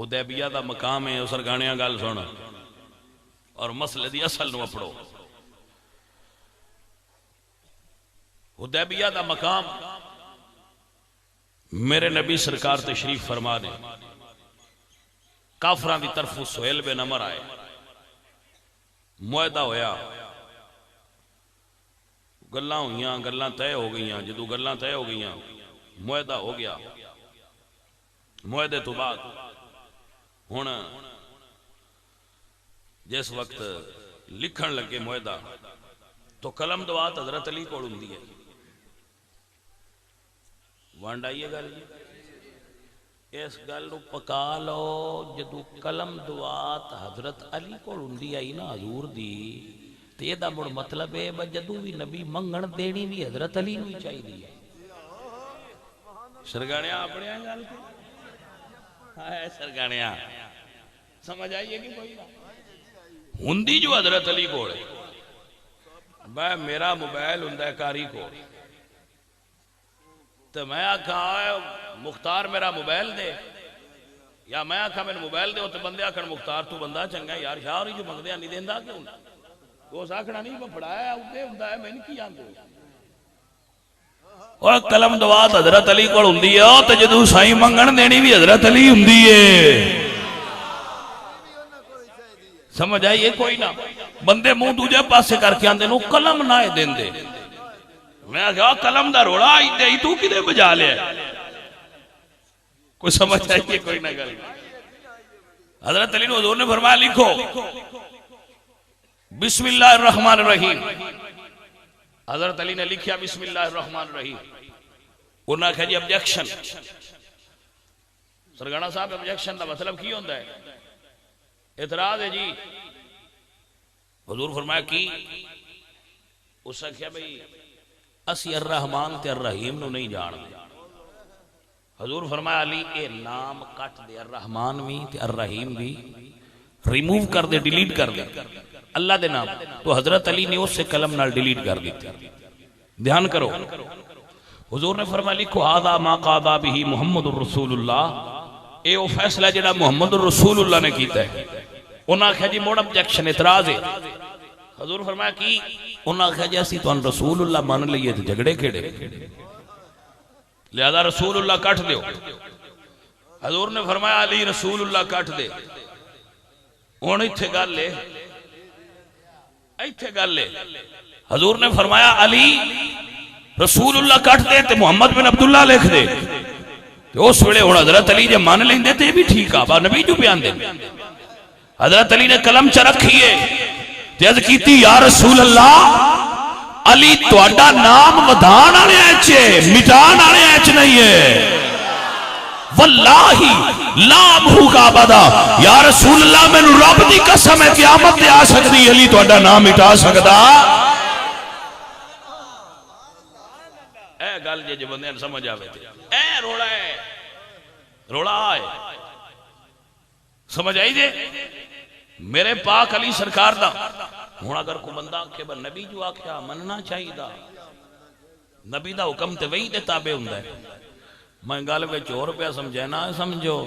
حدیبیہ دا مقام ہے اس گانیاں گل سن اور مسئلے دی اصل نو اپڑو. حدیبیہ دا مقام میرے نبی سرکار تشریف فرما نے کافران دی طرف سہیل بن عمر آئے, معاہدہ ہویا, گلاں ہوئیاں, گلاں طے ہو گئیاں. جدو گلاں طے ہو گئیاں معاہدہ ہو گیا. معاہدے تو بعد ہن جس وقت لکھن لگے معاہدہ تو قلم دوات حضرت علی کول ہوندی ہے. وانڈ آئیے گل اس گل نو پکا لو. جدو قلم دوات حضرت علی کول ہوندی آئی نا حضور دی, تے یہ دا مڑ مطلب ہے جدو بھی نبی منگن دینی بھی حضرت علی نو ہی چاہی دی ہے. سرگانیاں اپنے آئے گل کو ہائے سرگانیاں سمجھ آئیے کہ کوئی نہ ہندی جو حضرت علی کو ہے. میں میرا موبائل ہندہ کاری کو تو میں آکھا مختار میرا موبائل دے, یا میں آکھا میں موبائل دے تو بندے آکھن مختار تو بندہ چنگا یار شاہ جو مگدیا نہیں دیندہ کیوں وہ ساکھنا نہیں پڑھایا اوپے ہندہ ہے میں نہیں کی جان دو. اور قلم دوات حضرت علی کو ہندی ہے تو جدو سائی منگن دینی بھی حضرت علی ہندی ہے. سمجھ آئیے کوئی نہ بندے منہ دوجہ پاسے کر کے آندے نو قلم نہ دین دے. میں کہا قلم دا روڑا آئی دے تو کدے بجا لے کوئی سمجھ آئیے کوئی نہ گل. حضرت علی حضور نے فرمایا لکھو بسم اللہ الرحمن الرحیم. حضرت علی نے لکھیا بسم اللہ الرحمن الرحیم. انہوں نے کہا جی ابجیکشن. سرگانہ صاحب ابجیکشن دا مطلب کی ہوندہ ہے؟ اعتراض ہے جی. حضور فرمایا کی اس نے کہا بھئی اسی الرحمن تے الرحیم نو نہیں جان دے. حضور فرمایا علی اے نام کٹ دے, الرحمن بھی تے الرحیم بھی ریموو کر دے, ڈیلیٹ کر دے اللہ دے نام. تو حضرت علی نے اس سے قلم نال ڈیلیٹ کر دیتے. دھیان کرو. حضور نے فرمایا لکھو هذا ما قاضى به محمد الرسول اللہ. اے وہ فیصلہ جڑا محمد الرسول اللہ نے کیتا ہے. انہاں کہا جی موڑ ابجیکشن اعتراض ہے. حضور فرمایا کی انہاں کہا جی اسی تو رسول اللہ مان لئیے تو جھگڑے کھڑے لہذا رسول اللہ کٹ دیو. حضور نے فرمایا علی رسول اللہ کٹ دے. انہوں ایتھے گل لے ایتھے گل لے. حضور نے فرمایا علی رسول اللہ کٹ دے تے محمد بن عبداللہ لکھ دے. اس ویلے ہن حضرت علی جے مان لیں دے تے بھی ٹھیک آ با نبی جو بیان دے. حضرت علی نے قلم چ رکھیے تے عرض کیتی یا رسول اللہ علی تہاڈا نام ودھان والے اچ مٹان والے اچ نہیں ہے. واللہ لا امحوکا ابدا. یا رسول اللہ میں رب دی قسم ہے قیامت تے آ سکدی علی تہاڈا نام مٹا سکدا. اے گل جے بندے سمجھ آوے تے اے روڑا ہے روڑا ہے سمجھ آئی دے. میرے پاک علی سرکار دا ہن اگر کو بندہ کہ نبی جو آکھیا مننا چاہیے دا نبی دا حکم تے وہی دے تابع ہوندا ہے. میں گل وچ اور پیا سمجھنا سمجھو